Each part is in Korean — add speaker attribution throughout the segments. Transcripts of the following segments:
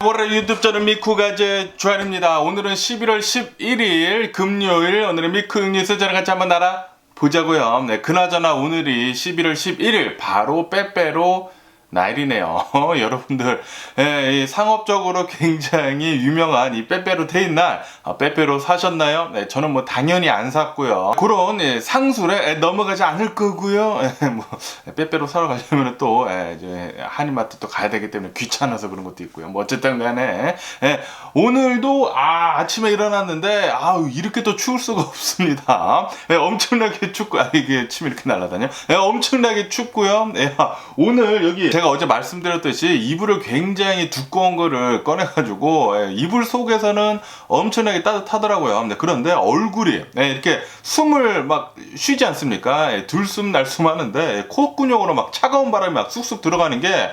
Speaker 1: 월요일 유튜브 저는 미쿠가제 주한입니다. 오늘은 11월 11일 금요일, 오늘은 미쿠 뉴스 저랑 같이 한번 알아보자고요. 네, 그나저나 오늘이 11월 11일 바로 빼빼로 날이네요. 여러분들, 이 상업적으로 굉장히 유명한 이 빼빼로 데이 날 빼빼로 사셨나요? 네, 저는 뭐 당연히 안 샀고요. 그런 상술에 넘어가지 않을 거고요. 뭐 빼빼로 사러 가려면 또 이제 한인마트 또 가야 되기 때문에 귀찮아서 그런 것도 있고요. 뭐 어쨌든 간에 오늘도 아침에 일어났는데 이렇게 또 추울 수가 없습니다. 엄청나게 춥고 이게 침이 이렇게 날아다녀. 엄청나게 춥고요. 오늘 여기 제가 어제 말씀드렸듯이 이불을 굉장히 두꺼운 거를 꺼내가지고 이불 속에서는 엄청나게 따뜻하더라고요. 그런데 얼굴이 이렇게 숨을 막 쉬지 않습니까? 들숨 날숨 하는데 콧구녕으로 막 차가운 바람이 막 쑥쑥 들어가는 게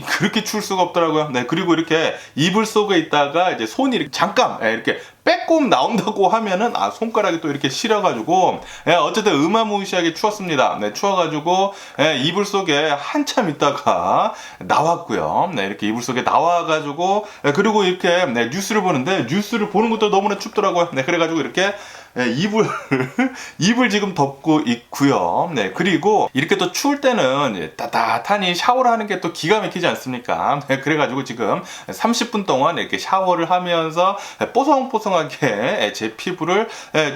Speaker 1: 그렇게 추울 수가 없더라고요. 그리고 이렇게 이불 속에 있다가 이제 손이 이렇게 잠깐 이렇게 빼꼼 나온다고 하면은 손가락이 또 이렇게 시려가지고 어쨌든 어마무시하게 추웠습니다. 추워가지고 이불 속에 한참 있다가 나왔고요. 이렇게 이불 속에 나와가지고 그리고 이렇게 뉴스를 보는데 뉴스를 보는 것도 너무나 춥더라고요. 그래가지고 이렇게 이불 지금 덮고 있고요. 그리고 이렇게 또 추울 때는 따뜻하니 샤워를 하는 게 또 기가 막히지 않습니까? 그래가지고 지금 30분 동안 이렇게 샤워를 하면서 뽀송뽀송하게 제 피부를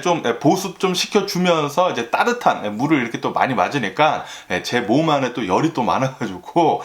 Speaker 1: 좀 보습 좀 시켜주면서 이제 따뜻한 물을 이렇게 또 많이 맞으니까 제 몸 안에 또 열이 또 많아가지고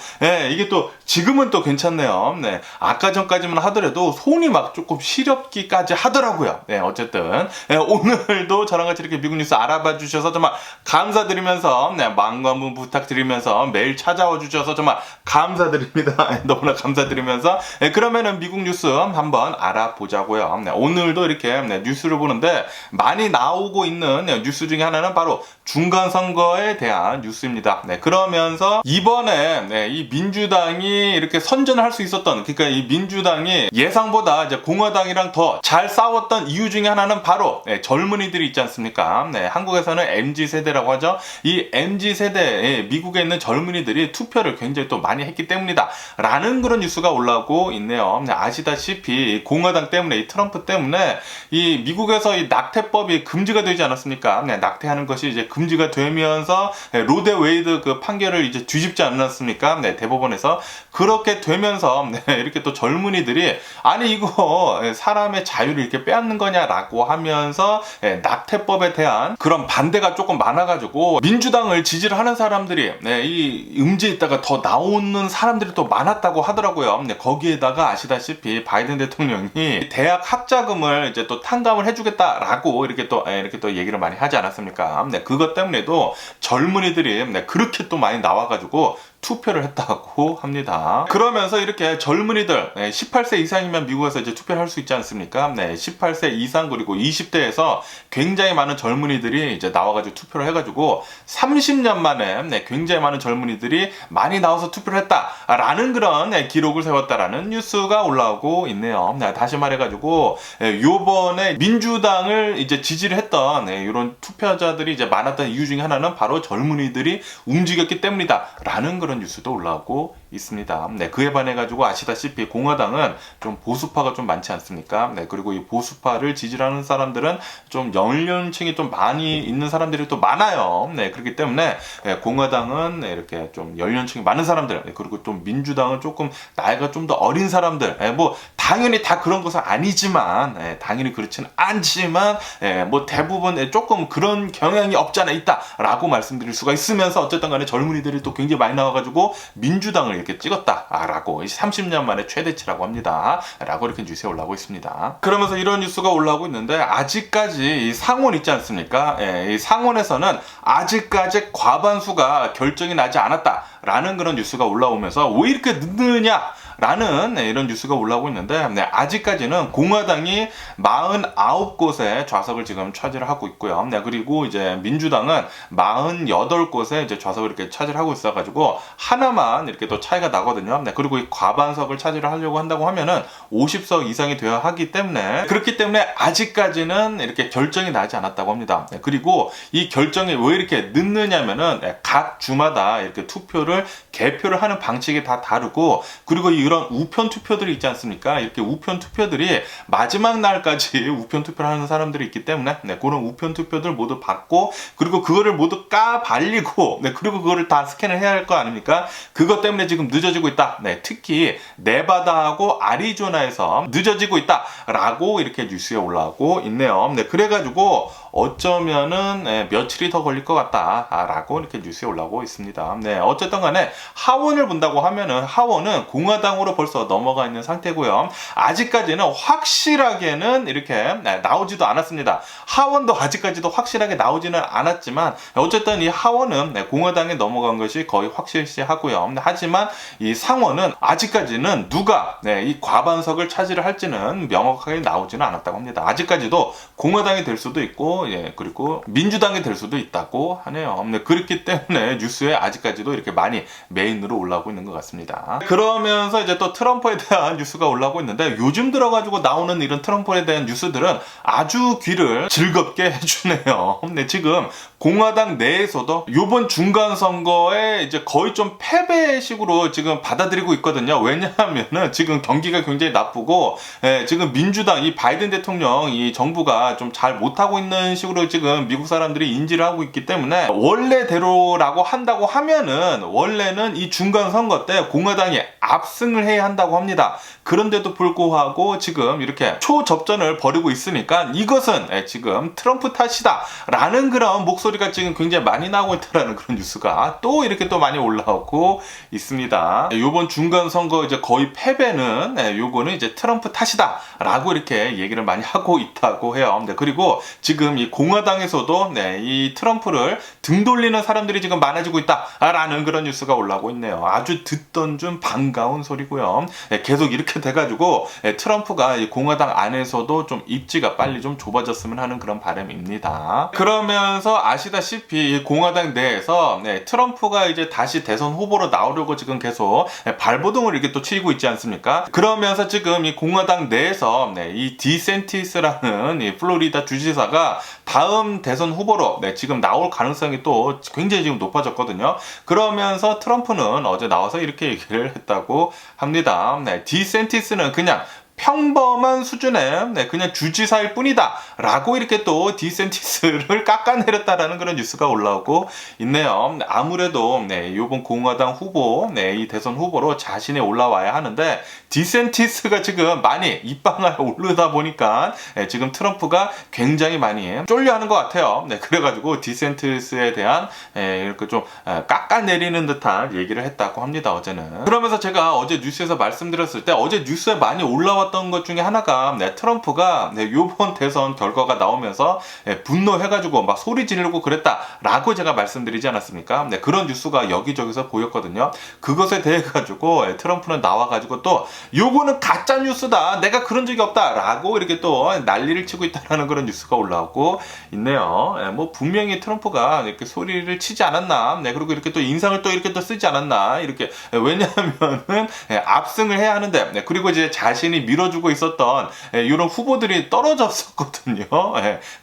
Speaker 1: 이게 또 지금은 또 괜찮네요. 아까 전까지만 하더라도 손이 막 조금 시렵기까지 하더라고요. 어쨌든 오늘도 저랑 같이 이렇게 미국 뉴스 알아봐 주셔서 정말 감사드리면서 망고 한번 부탁드리면서 매일 찾아와 주셔서 정말 감사드립니다. 너무나 감사드리면서 그러면은 미국 뉴스 한번 알아보자고요. 오늘도 이렇게 뉴스를 보는데 많이 나오고 있는 뉴스 중에 하나는 바로 중간선거에 대한 뉴스입니다. 그러면서 이번에 이 민주당이 이렇게 선전을 할 수 있었던, 그러니까 이 민주당이 예상보다 이제 공화당이랑 더 잘 싸웠던 이유 중에 하나는 바로 젊은이들이 있지 않습니까? 한국에서는 MZ세대라고 하죠. 이 MZ세대, 미국에 있는 젊은이들이 투표를 굉장히 또 많이 했기 때문이다 라는 그런 뉴스가 올라오고 있네요. 아시다시피 공화당 때문에, 이 트럼프 때문에 이 미국에서 이 낙태법이 금지가 되지 않았습니까? 낙태하는 것이 이제 금지가 되면서 로데 웨이드 그 판결을 이제 뒤집지 않았습니까? 대법원에서. 그렇게 되면서 이렇게 또 젊은이들이 이거 사람의 자유를 이렇게 빼앗는 거냐라고 하면서 낙태법에 대한 그런 반대가 조금 많아가지고 민주당을 지지를 하는 사람들이 이 음지에 있다가 더 나오는 사람들이 또 많았다고 하더라고요. 거기에다가 아시다시피 바이든 대통령이 대학 학자금을 이제 또 탕감을 해주겠다라고 이렇게 또 얘기를 많이 하지 않았습니까? 그것 때문에도 젊은이들이 그렇게 또 많이 나와가지고 투표를 했다고 합니다. 그러면서 이렇게 젊은이들 18세 이상이면 미국에서 이제 투표를 할 수 있지 않습니까? 18세 이상 그리고 20대에서 굉장히 많은 젊은이들이 이제 나와가지고 투표를 해가지고 30년 만에 굉장히 많은 젊은이들이 많이 나와서 투표를 했다라는 그런 기록을 세웠다라는 뉴스가 올라오고 있네요. 다시 말해가지고 요번에 민주당을 이제 지지를 했던 이런 투표자들이 이제 많았던 이유 중에 하나는 바로 젊은이들이 움직였기 때문이다라는 그런 뉴스도 올라오고 있습니다. 그에 반해가지고 아시다시피 공화당은 좀 보수파가 좀 많지 않습니까? 그리고 이 보수파를 지지하는 사람들은 좀 연령층이 좀 많이 있는 사람들이 또 많아요. 그렇기 때문에 공화당은 이렇게 좀 연령층이 많은 사람들, 그리고 좀 민주당은 조금 나이가 좀 더 어린 사람들, 뭐 당연히 다 그런 것은 아니지만, 당연히 그렇지는 않지만, 뭐 대부분 조금 그런 경향이 없지 않아 있다라고 말씀드릴 수가 있으면서 어쨌든 간에 젊은이들이 또 굉장히 많이 나와가지고 민주당을 이렇게 찍었다라고 30년 만에 최대치라고 합니다. 라고 이렇게 뉴스에 올라오고 있습니다. 그러면서 이런 뉴스가 올라오고 있는데 아직까지 이 상원 있지 않습니까? 이 상원에서는 아직까지 과반수가 결정이 나지 않았다라는 그런 뉴스가 올라오면서 왜 이렇게 늦느냐? 라는 이런 뉴스가 올라오고 있는데 아직까지는 공화당이 49곳의 좌석을 지금 차지를 하고 있고요. 그리고 이제 민주당은 48곳의 이제 좌석을 이렇게 차지를 하고 있어가지고 하나만 이렇게 또 차이가 나거든요. 그리고 이 과반석을 차지를 하려고 한다고 하면은 50석 이상이 되어야 하기 때문에, 그렇기 때문에 아직까지는 이렇게 결정이 나지 않았다고 합니다. 그리고 이 결정이 왜 이렇게 늦느냐면은 각 주마다 이렇게 투표를 투표를 개표를 하는 방식이 다 다르고, 그리고 이런 우편 투표들이 있지 않습니까? 이렇게 우편 투표들이 마지막 날까지 우편 투표를 하는 사람들이 있기 때문에 그런 우편 투표들 모두 받고, 그리고 그거를 모두 발리고, 그리고 그거를 다 스캔을 해야 할 거 아닙니까? 그것 때문에 지금 늦어지고 있다. 특히 네바다하고 아리조나에서 늦어지고 있다라고 이렇게 뉴스에 올라오고 있네요. 그래가지고 어쩌면은 며칠이 더 걸릴 것 같다라고 이렇게 뉴스에 올라오고 있습니다. 어쨌든 간에 하원을 본다고 하면은 하원은 공화당으로 벌써 넘어가 있는 상태고요. 아직까지는 확실하게는 이렇게 나오지도 않았습니다. 하원도 아직까지도 확실하게 나오지는 않았지만, 어쨌든 이 하원은 공화당에 넘어간 것이 거의 확실시하고요. 하지만 이 상원은 아직까지는 누가 이 과반석을 차지를 할지는 명확하게 나오지는 않았다고 합니다. 아직까지도 공화당이 될 수도 있고, 그리고 민주당이 될 수도 있다고 하네요. 그렇기 때문에 뉴스에 아직까지도 이렇게 많이 메인으로 올라오고 있는 것 같습니다. 그러면서 이제 또 트럼프에 대한 뉴스가 올라오고 있는데, 요즘 들어가지고 나오는 이런 트럼프에 대한 뉴스들은 아주 귀를 즐겁게 해주네요. 지금 공화당 내에서도 이번 중간 선거에 이제 거의 좀 패배식으로 지금 받아들이고 있거든요. 왜냐하면은 지금 경기가 굉장히 나쁘고, 지금 민주당 이 바이든 대통령 이 정부가 좀 잘 못하고 있는 식으로 지금 미국 사람들이 인지를 하고 있기 때문에, 원래대로라고 한다고 하면은 원래는 이 중간 선거 때 공화당이 압승을 해야 한다고 합니다. 그런데도 불구하고 지금 이렇게 초접전을 벌이고 있으니까 이것은 지금 트럼프 탓이다 라는 그런 목소리가 지금 굉장히 많이 나오고 있다는 그런 뉴스가 또 이렇게 또 많이 올라오고 있습니다. 요번 중간 선거 이제 거의 패배는 요거는 이제 트럼프 탓이다 라고 이렇게 얘기를 많이 하고 있다고 해요. 그리고 지금 이 공화당에서도 이 트럼프를 등 돌리는 사람들이 지금 많아지고 있다라는 그런 뉴스가 올라오고 있네요. 아주 듣던 중 반가운 소리고요. 계속 이렇게 돼가지고 트럼프가 이 공화당 안에서도 좀 입지가 빨리 좀 좁아졌으면 하는 그런 바람입니다. 그러면서 아시다시피 공화당 내에서 트럼프가 이제 다시 대선 후보로 나오려고 지금 계속 발버둥을 이렇게 또 치고 있지 않습니까? 그러면서 지금 이 공화당 내에서 이 디센티스라는 이 플로리다 주지사가 다음 대선 후보로 지금 나올 가능성이 또 굉장히 지금 높아졌거든요. 그러면서 트럼프는 어제 나와서 이렇게 얘기를 했다고 합니다. 디센티스는 그냥 평범한 수준의 그냥 주지사일 뿐이다 라고 이렇게 또 디센티스를 깎아내렸다라는 그런 뉴스가 올라오고 있네요. 아무래도 이번 공화당 후보 이 대선 후보로 자신이 올라와야 하는데, 디센티스가 지금 많이 입방을 오르다 보니까 지금 트럼프가 굉장히 많이 쫄려하는 것 같아요. 그래가지고 디센티스에 대한 이렇게 좀 깎아내리는 듯한 얘기를 했다고 합니다, 어제는. 그러면서 제가 어제 뉴스에서 말씀드렸을 때, 어제 뉴스에 많이 올라왔던 것 중에 하나가 트럼프가 요번 대선 결과가 나오면서 분노해가지고 막 소리 지르고 그랬다라고 제가 말씀드리지 않았습니까? 그런 뉴스가 여기저기서 보였거든요. 그것에 대해 가지고 트럼프는 나와가지고 또 요거는 가짜 뉴스다, 내가 그런 적이 없다라고 이렇게 또 난리를 치고 있다는 그런 뉴스가 올라오고 있네요. 뭐 분명히 트럼프가 이렇게 소리를 치지 않았나, 그리고 이렇게 또 인상을 또 이렇게 또 쓰지 않았나, 이렇게. 왜냐하면은 압승을 해야 하는데, 그리고 이제 자신이 밀어주고 있었던 이런 후보들이 떨어졌었거든요.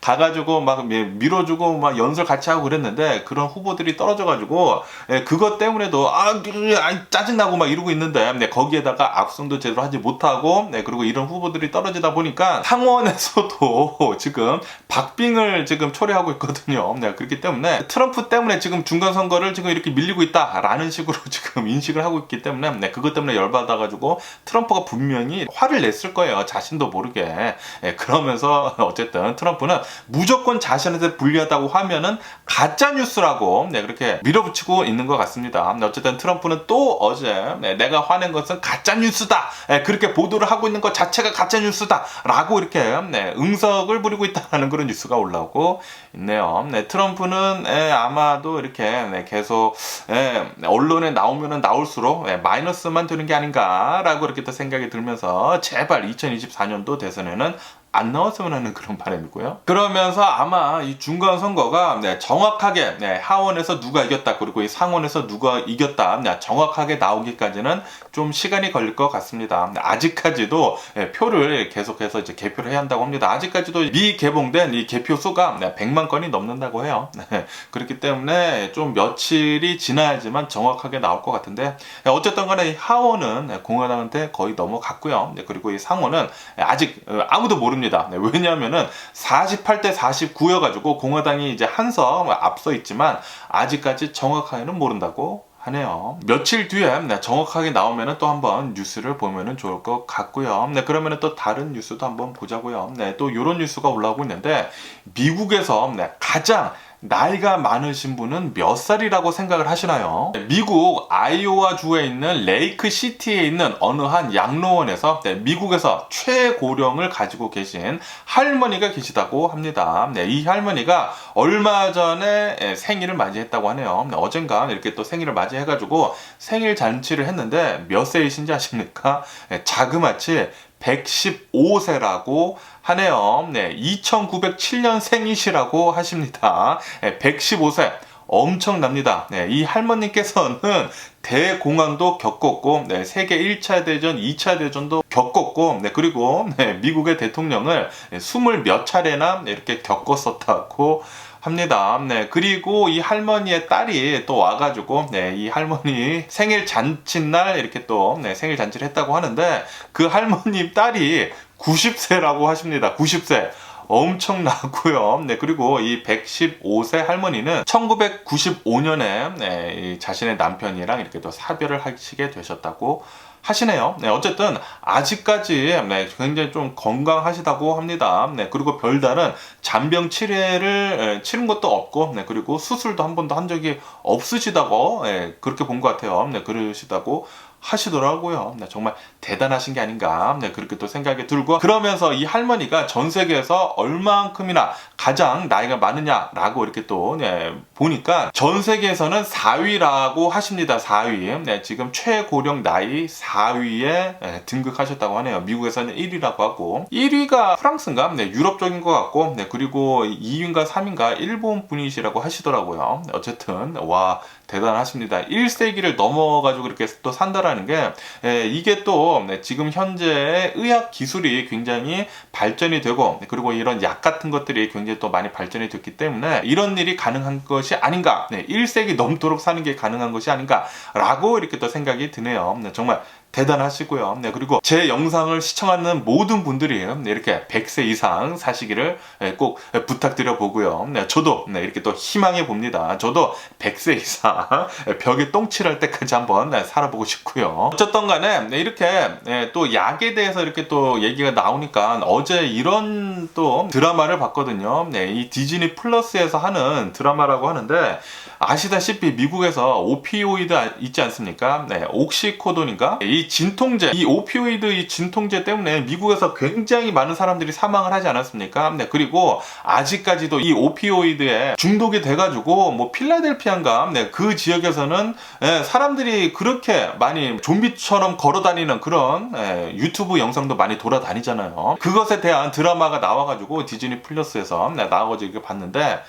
Speaker 1: 가가지고 막 밀어주고 막 연설 같이 하고 그랬는데, 그런 후보들이 떨어져가지고 그것 때문에도 짜증나고 막 이러고 있는데, 거기에다가 압승도 제대로 하지 못하고, 그리고 이런 후보들이 떨어지다 보니까 상원에서도 지금 박빙을 지금 초래하고 있거든요. 그렇기 때문에 트럼프 때문에 지금 중간 선거를 지금 이렇게 밀리고 있다라는 식으로 지금 인식을 하고 있기 때문에, 그것 때문에 열받아가지고 트럼프가 분명히 화를 냈을 거예요. 자신도 모르게. 그러면서 어쨌든 트럼프는 무조건 자신한테 불리하다고 하면은 가짜 뉴스라고 그렇게 밀어붙이고 있는 것 같습니다. 어쨌든 트럼프는 또 어제 내가 화낸 것은 가짜 뉴스다, 그렇게 보도를 하고 있는 것 자체가 가짜 뉴스다 라고 이렇게 응석을 부리고 있다는 그런 뉴스가 올라오고 있네요. 트럼프는 아마도 이렇게 계속 언론에 나오면은 나올수록 마이너스만 되는 게 아닌가라고 이렇게 또 생각이 들면서, 제발 2024년도 대선에는 안 나왔으면 하는 그런 바람이고요. 그러면서 아마 이 중간 선거가 정확하게 하원에서 누가 이겼다, 그리고 이 상원에서 누가 이겼다 정확하게 나오기까지는 좀 시간이 걸릴 것 같습니다. 아직까지도 표를 계속해서 이제 개표를 해야 한다고 합니다. 아직까지도 미개봉된 이 개표 수가 100만 건이 넘는다고 해요. 그렇기 때문에 좀 며칠이 지나야지만 정확하게 나올 것 같은데, 어쨌든 간에 하원은 공화당한테 거의 넘어갔고요. 그리고 이 상원은 아직 아무도 모릅니다. 왜냐하면은 48대 49여가지고 공화당이 이제 한 석 앞서 있지만 아직까지 정확하게는 모른다고 하네요. 며칠 뒤에 정확하게 나오면 또 한번 뉴스를 보면 좋을 것 같고요. 그러면 또 다른 뉴스도 한번 보자고요. 또 이런 뉴스가 올라오고 있는데, 미국에서 가장 나이가 많으신 분은 몇 살이라고 생각을 하시나요? 미국 아이오와 주에 있는 레이크 시티에 있는 어느 한 양로원에서 미국에서 최고령을 가지고 계신 할머니가 계시다고 합니다. 이 할머니가 얼마 전에 생일을 맞이했다고 하네요. 어젠가 이렇게 또 생일을 맞이해가지고 생일 잔치를 했는데 몇 세이신지 아십니까? 자그마치 115세라고 하네요. 2907년 생이시라고 하십니다. 115세. 엄청납니다. 이 할머니께서는 대공황도 겪었고, 세계 1차 대전, 2차 대전도 겪었고, 그리고 미국의 대통령을 20몇 차례나 이렇게 겪었었다고 합니다. 그리고 이 할머니의 딸이 또 와가지고, 이 할머니 생일 잔칫날 이렇게 또, 생일 잔치를 했다고 하는데, 그 할머니 딸이 90세라고 하십니다. 90세. 엄청나고요. 그리고 이 115세 할머니는 1995년에 자신의 남편이랑 이렇게 또 사별을 하시게 되셨다고 하시네요. 어쨌든 아직까지 굉장히 좀 건강하시다고 합니다. 그리고 별다른 잔병 치료를 치른 것도 없고, 그리고 수술도 한 번도 한 적이 없으시다고 그렇게 본 것 같아요. 그러시다고 하시더라고요. 정말 대단하신 게 아닌가 그렇게 또 생각이 들고, 그러면서 이 할머니가 전 세계에서 얼만큼이나 가장 나이가 많으냐라고 이렇게 또 보니까 전 세계에서는 4위라고 하십니다. 4위. 지금 최고령 나이 4위에 등극하셨다고 하네요. 미국에서는 1위라고 하고, 1위가 프랑스인가 유럽 쪽인 것 같고, 그리고 2위인가 3위인가 일본 분이시라고 하시더라고요. 어쨌든 와, 대단하십니다. 1세기를 넘어가지고 이렇게 또 산다라는 게, 이게 또 지금 현재 의학 기술이 굉장히 발전이 되고, 그리고 이런 약 같은 것들이 굉장히 또 많이 발전이 됐기 때문에 이런 일이 가능한 것이 아닌가, 1세기 넘도록 사는 게 가능한 것이 아닌가라고 이렇게 또 생각이 드네요. 정말 대단하시고요. 그리고 제 영상을 시청하는 모든 분들이 이렇게 100세 이상 사시기를 꼭 부탁드려 보고요. 저도 이렇게 또 희망해 봅니다. 저도 100세 이상 벽에 똥칠할 때까지 한번 살아보고 싶고요. 어쨌든 간에 이렇게 또 약에 대해서 이렇게 또 얘기가 나오니까 어제 이런 또 드라마를 봤거든요. 이 디즈니 플러스에서 하는 드라마라고 하는데, 아시다시피 미국에서 오피오이드 있지 않습니까? 옥시코돈인가? 이 진통제, 이 오피오이드 이 진통제 때문에 미국에서 굉장히 많은 사람들이 사망을 하지 않았습니까? 그리고 아직까지도 이 오피오이드에 중독이 돼가지고 뭐 필라델피아인가? 그 지역에서는 사람들이 그렇게 많이 좀비처럼 걸어다니는 그런 유튜브 영상도 많이 돌아다니잖아요. 그것에 대한 드라마가 나와가지고 디즈니 플러스에서 나와가지고 이렇게 봤는데,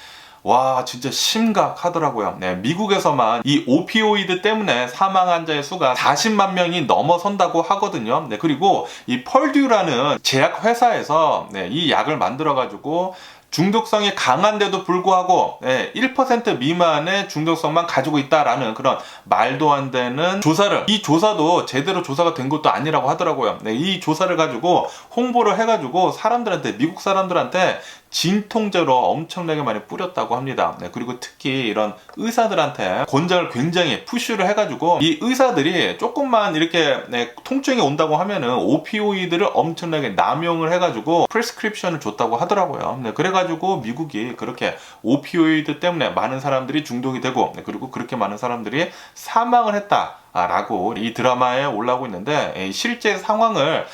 Speaker 1: 와, 진짜 심각하더라고요. 미국에서만 이 오피오이드 때문에 사망 환자의 수가 40만 명이 넘어선다고 하거든요. 그리고 이 펄듀라는 제약 회사에서 이 약을 만들어가지고 중독성이 강한데도 불구하고 1% 미만의 중독성만 가지고 있다라는 그런 말도 안 되는 조사를, 이 조사도 제대로 조사가 된 것도 아니라고 하더라고요. 이 조사를 가지고 홍보를 해가지고 사람들한테, 미국 사람들한테 진통제로 엄청나게 많이 뿌렸다고 합니다. 그리고 특히 이런 의사들한테 권장을 굉장히 푸시를 해가지고, 이 의사들이 조금만 이렇게 통증이 온다고 하면은 오피오이드를 엄청나게 남용을 해가지고 프레스크립션을 줬다고 하더라고요. 그래가지고 미국이 그렇게 오피오이드 때문에 많은 사람들이 중독이 되고, 그리고 그렇게 많은 사람들이 사망을 했다 라고 이 드라마에 올라오고 있는데, 실제 상황을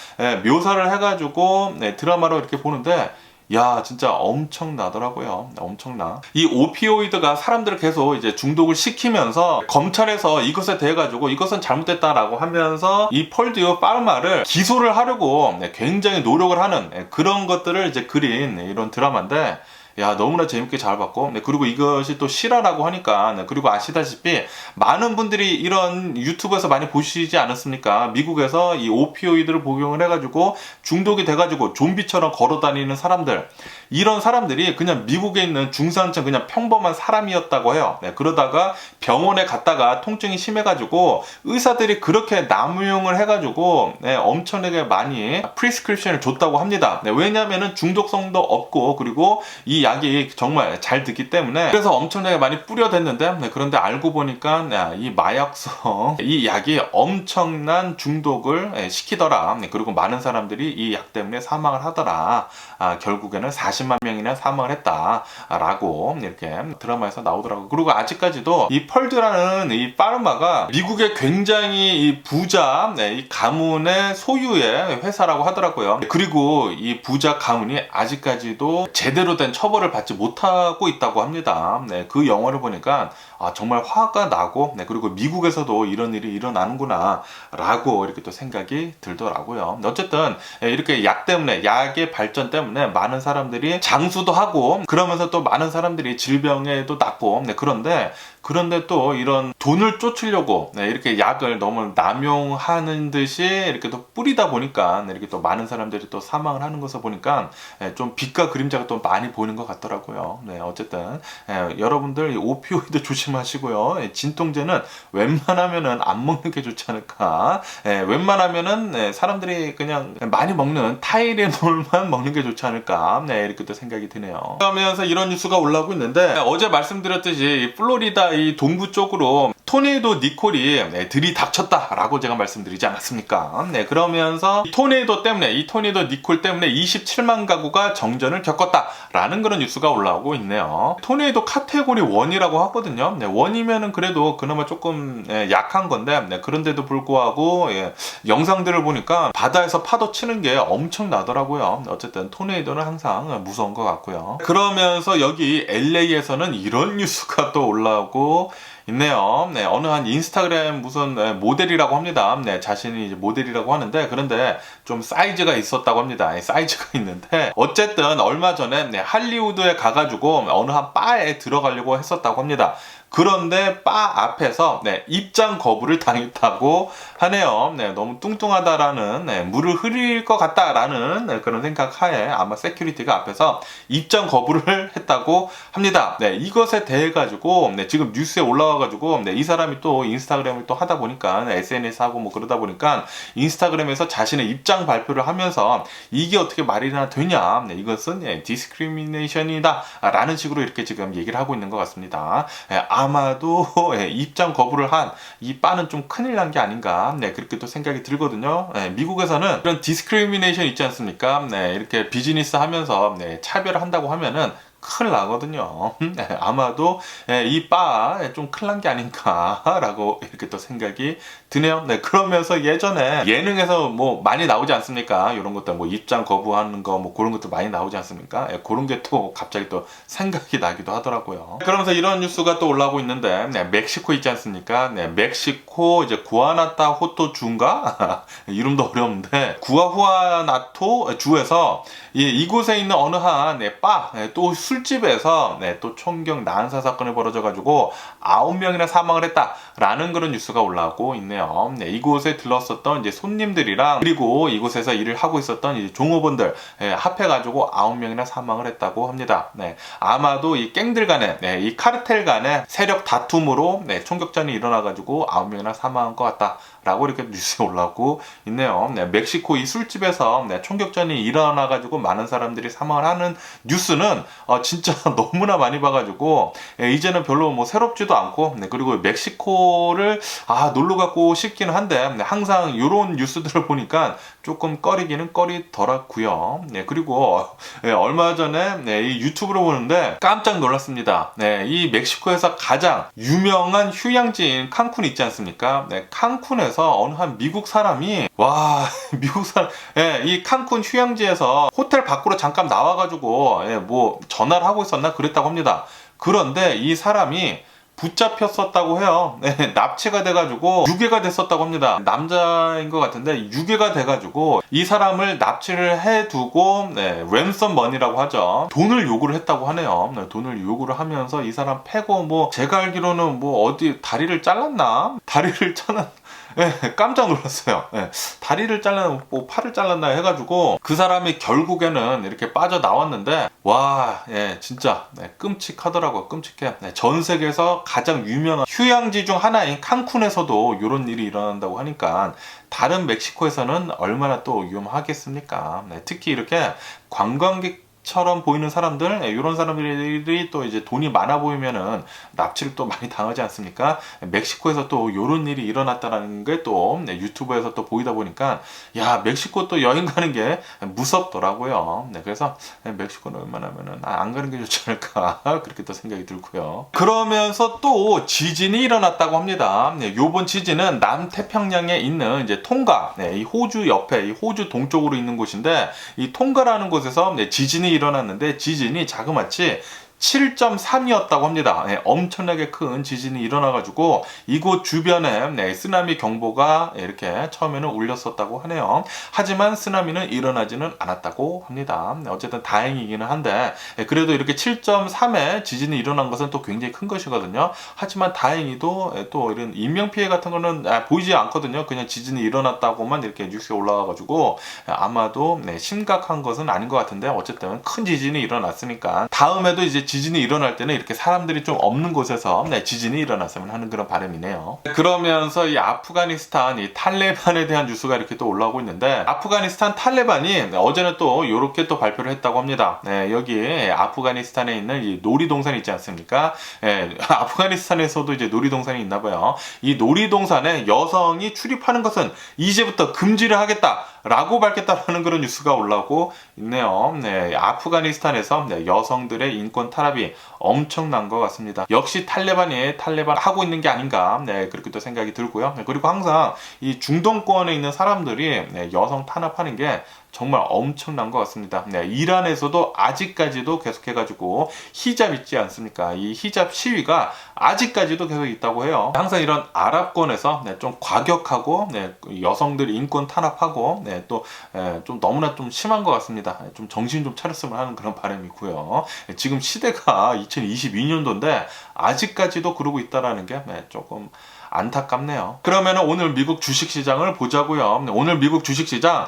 Speaker 1: 묘사를 해가지고 드라마로 이렇게 보는데, 야, 진짜 엄청나더라고요. 엄청나. 이 오피오이드가 사람들을 계속 이제 중독을 시키면서 검찰에서 이것에 대해 가지고 이것은 잘못됐다라고 하면서 이 펄듀 파르마를 기소를 하려고 굉장히 노력을 하는 그런 것들을 이제 그린 이런 드라마인데, 야, 너무나 재밌게 잘 봤고, 그리고 이것이 또 실화라고 하니까, 그리고 아시다시피 많은 분들이 이런 유튜브에서 많이 보시지 않았습니까? 미국에서 이 오피오이드를 복용을 해가지고 중독이 돼가지고 좀비처럼 걸어다니는 사람들, 이런 사람들이 그냥 미국에 있는 중산층 그냥 평범한 사람이었다고 해요. 그러다가 병원에 갔다가 통증이 심해가지고 의사들이 그렇게 남용을 해가지고 엄청나게 많이 프리스크립션을 줬다고 합니다. 왜냐하면 중독성도 없고, 그리고 이 약이 정말 잘 듣기 때문에 그래서 엄청나게 많이 뿌려댔는데, 그런데 알고 보니까 이 마약성 이 약이 엄청난 중독을 시키더라. 그리고 많은 사람들이 이 약 때문에 사망을 하더라. 결국에는 40만 명이나 사망을 했다라고 이렇게 드라마에서 나오더라고요. 그리고 아직까지도 이 펄드라는 이 파르마가 미국의 굉장히 이 부자 이 가문의 소유의 회사라고 하더라고요. 그리고 이 부자 가문이 아직까지도 제대로 된 처벌을 받지 못하고 있다고 합니다. 그 영화를 보니까 정말 화가 나고, 그리고 미국에서도 이런 일이 일어나는구나 라고 이렇게 또 생각이 들더라고요. 어쨌든 이렇게 약 때문에, 약의 발전 때문에 많은 사람들이 장수도 하고, 그러면서 또 많은 사람들이 질병에도 낫고, 그런데 또 이런 돈을 쫓으려고 이렇게 약을 너무 남용하는 듯이 이렇게 또 뿌리다 보니까 이렇게 또 많은 사람들이 또 사망을 하는 것을 보니까 좀 빛과 그림자가 또 많이 보이는 것 같더라고요. 어쨌든 여러분들 오피오이드 조심하시고요. 진통제는 웬만하면은 안 먹는 게 좋지 않을까. 웬만하면은 사람들이 그냥 많이 먹는 타이레놀만 먹는 게 좋지 않을까. 이렇게 또 생각이 드네요. 그러면서 이런 뉴스가 올라오고 있는데, 어제 말씀드렸듯이 플로리다 이 동부 쪽으로 토네이도 니콜이 들이닥쳤다라고 제가 말씀드리지 않았습니까? 그러면서 이 토네이도 니콜 때문에 27만 가구가 정전을 겪었다라는 그런 뉴스가 올라오고 있네요. 토네이도 카테고리 1이라고 하거든요. 1이면은 그래도 그나마 조금 약한 건데, 그런데도 불구하고 영상들을 보니까 바다에서 파도 치는 게 엄청나더라고요. 어쨌든 토네이도는 항상 무서운 것 같고요. 그러면서 여기 LA에서는 이런 뉴스가 또 올라오고 있네요. 어느 한 인스타그램 무슨 모델이라고 합니다. 자신이 이제 모델이라고 하는데, 그런데 좀 사이즈가 있었다고 합니다. 사이즈가 있는데, 어쨌든 얼마 전에 할리우드에 가가지고 어느 한 바에 들어가려고 했었다고 합니다. 그런데 바 앞에서 입장 거부를 당했다고 하네요. 너무 뚱뚱하다라는, 물을 흐릴 것 같다라는 그런 생각하에 아마 세큐리티가 앞에서 입장 거부를 했다고 합니다. 이것에 대해 가지고 지금 뉴스에 올라와가지고 이 사람이 또 인스타그램을 또 하다 보니까 SNS 하고 뭐 그러다 보니까 인스타그램에서 자신의 입장 발표를 하면서 이게 어떻게 말이나 되냐, 이것은 디스크리미네이션이다 라는 식으로 이렇게 지금 얘기를 하고 있는 것 같습니다. 아마도 입장 거부를 한 이 바는 좀 큰일 난 게 아닌가, 그렇게 또 생각이 들거든요. 미국에서는 그런 디스크리미네이션 있지 않습니까? 이렇게 비즈니스 하면서 차별을 한다고 하면은 큰일 나거든요. 아마도 이 바 좀 큰일 난 게 아닌가라고 이렇게 또 생각이 드네요. 그러면서 예전에 예능에서 뭐 많이 나오지 않습니까? 이런 것들 뭐 입장 거부하는 거 뭐 그런 것도 많이 나오지 않습니까? 그런 게 또 갑자기 또 생각이 나기도 하더라고요. 그러면서 이런 뉴스가 또 올라오고 있는데, 멕시코 있지 않습니까? 멕시코 이제 구아나타호토 주인가? 이름도 어려운데, 구아후아나토 주에서 이곳에 있는 어느 한 바, 또 술집에서 또 총격 난사 사건이 벌어져가지고 9명이나 사망을 했다라는 그런 뉴스가 올라오고 있네요. 이곳에 들렀었던 이제 손님들이랑, 그리고 이곳에서 일을 하고 있었던 이제 종업원들 합해가지고 9명이나 사망을 했다고 합니다. 아마도 이 갱들 간에, 이 카르텔 간의 세력 다툼으로 총격전이 일어나가지고 9명이나 사망한 것 같다 라고 이렇게 뉴스에 올라오고 있네요. 멕시코 이 술집에서 총격전이 일어나가지고 많은 사람들이 사망을 하는 뉴스는 진짜 너무나 많이 봐가지고 이제는 별로 뭐 새롭지도 않고 그리고 멕시코를 놀러 가고 싶기는 한데 항상 이런 뉴스들을 보니까 조금 꺼리기는 꺼리더라고요. 그리고 얼마 전에 이 유튜브로 보는데 깜짝 놀랐습니다. 이 멕시코에서 가장 유명한 휴양지인 칸쿤 있지 않습니까? 칸쿤에서 어느 한 미국 사람이 미국 사람 이 칸쿤 휴양지에서 호텔 밖으로 잠깐 나와가지고 뭐 전화를 하고 있었나 그랬다고 합니다. 그런데 이 사람이 붙잡혔었다고 해요. 납치가 돼가지고 유괴가 됐었다고 합니다. 남자인 것 같은데 유괴가 돼가지고 이 사람을 납치를 해두고 랜섬 머니라고 하죠. 돈을 요구를 했다고 하네요. 돈을 요구를 하면서 이 사람 패고 뭐 제가 알기로는 뭐 어디 다리를 잘랐나? 깜짝 놀랐어요. 다리를 잘랐나, 뭐 팔을 잘랐나 해가지고 그 사람이 결국에는 이렇게 빠져나왔는데 진짜 끔찍하더라고요. 끔찍해. 전 세계에서 가장 유명한 휴양지 중 하나인 칸쿤에서도 이런 일이 일어난다고 하니까 다른 멕시코에서는 얼마나 또 위험하겠습니까? 특히 이렇게 관광객처럼 보이는 사람들, 이런 사람들이 또 이제 돈이 많아 보이면은 납치를 또 많이 당하지 않습니까? 멕시코에서 또 이런 일이 일어났다는 게 또 유튜브에서 또 보이다 보니까 멕시코 또 여행 가는 게 무섭더라고요. 그래서 멕시코는 웬만하면은 안 가는 게 좋지 않을까 그렇게 또 생각이 들고요. 그러면서 또 지진이 일어났다고 합니다. 요번 지진은 남태평양에 있는 이제 통가, 이 호주 옆에 이 호주 동쪽으로 있는 곳인데 이 통가라는 곳에서 지진이 일어났는데 지진이 자그마치 7.3이었다고 합니다. 엄청나게 큰 지진이 일어나가지고 이곳 주변에 쓰나미 경보가 이렇게 처음에는 울렸었다고 하네요. 하지만 쓰나미는 일어나지는 않았다고 합니다. 어쨌든 다행이기는 한데 그래도 이렇게 7.3의 지진이 일어난 것은 또 굉장히 큰 것이거든요. 하지만 다행히도 또 이런 인명피해 같은 거는 보이지 않거든요. 그냥 지진이 일어났다고만 이렇게 뉴스에 올라와가지고 아마도 심각한 것은 아닌 것 같은데 어쨌든 큰 지진이 일어났으니까 다음에도 이제 지진이 일어날 때는 이렇게 사람들이 좀 없는 곳에서 지진이 일어났으면 하는 그런 바람이네요. 그러면서 이 아프가니스탄 이 탈레반에 대한 뉴스가 이렇게 또 올라오고 있는데 아프가니스탄 탈레반이 어제는 또 이렇게 또 발표를 했다고 합니다. 여기 아프가니스탄에 있는 이 놀이동산 있지 않습니까? 아프가니스탄에서도 이제 놀이동산이 있나 봐요. 이 놀이동산에 여성이 출입하는 것은 이제부터 금지를 하겠다. 라고 밝혔다는 그런 뉴스가 올라오고 있네요. 아프가니스탄에서 여성들의 인권 탄압이 엄청난 것 같습니다. 역시 탈레반 하고 있는 게 아닌가 그렇게 또 생각이 들고요. 그리고 항상 이 중동권에 있는 사람들이 여성 탄압하는 게 정말 엄청난 것 같습니다. 이란에서도 아직까지도 계속해가지고 히잡 있지 않습니까? 이 히잡 시위가 아직까지도 계속 있다고 해요. 항상 이런 아랍권에서 좀 과격하고 여성들 인권 탄압하고 또 좀 너무나 좀 심한 것 같습니다. 좀 정신 좀 차렸으면 하는 그런 바람이고요. 지금 시대가 2022년도인데 아직까지도 그러고 있다라는 게 조금 안타깝네요. 그러면 오늘 미국 주식시장을 보자고요. 오늘 미국 주식시장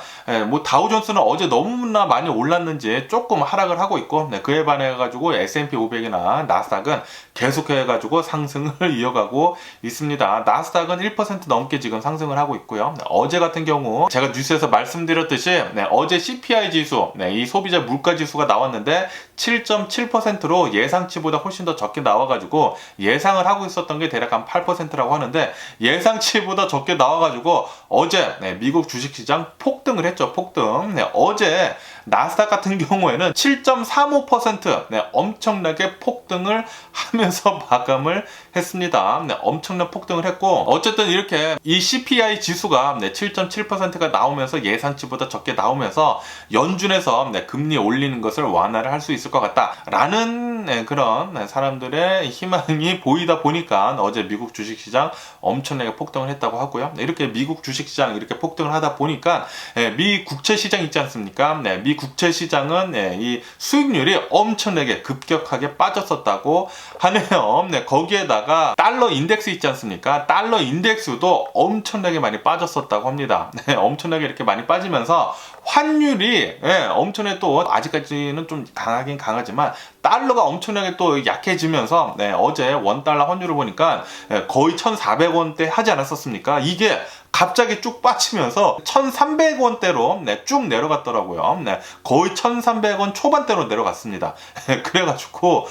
Speaker 1: 뭐 다우존스는 어제 너무나 많이 올랐는지 조금 하락을 하고 있고 그에 반해 가지고 S&P 500이나 나스닥은 계속해 가지고 상승을 이어가고 있습니다. 나스닥은 1% 넘게 지금 상승을 하고 있고요. 어제 같은 경우 제가 뉴스에서 말씀드렸듯이 어제 CPI 지수, 이 소비자 물가 지수가 나왔는데 7.7%로 예상치보다 훨씬 더 적게 나와가지고 예상을 하고 있었던 게 대략 한 8%라고 하는데 예상치보다 적게 나와가지고 어제 미국 주식시장 폭등을 했죠. 폭등. 어제 나스닥 같은 경우에는 7.35% 엄청나게 폭등을 하면서 마감을 했습니다. 엄청난 폭등을 했고 어쨌든 이렇게 이 CPI 지수가 7.7%가 나오면서 예상치보다 적게 나오면서 연준에서 금리 올리는 것을 완화를 할 수 있을 것 같다라는 그런 사람들의 희망이 보이다 보니까 어제 미국 주식시장 엄청나게 폭등을 했다고 하고요. 이렇게 미국 주식시장 이렇게 폭등을 하다 보니까 미 국채시장 있지 않습니까? 미 국채시장은 이 수익률이 엄청나게 급격하게 빠졌었다고 하네요. 거기에다가 달러 인덱스 있지 않습니까? 달러 인덱스도 엄청나게 많이 빠졌었다고 합니다. 엄청나게 이렇게 많이 빠지면서 환율이 엄청나게 또 아직까지는 좀 강하긴 강하지만 달러가 엄청나게 또 약해지면서 어제 원달러 환율을 보니까 거의 1,400원대 하지 않았었습니까? 이게 갑자기 쭉 빠지면서 1,300원대로 쭉 내려갔더라고요. 거의 1,300원 초반대로 내려갔습니다. 그래가지고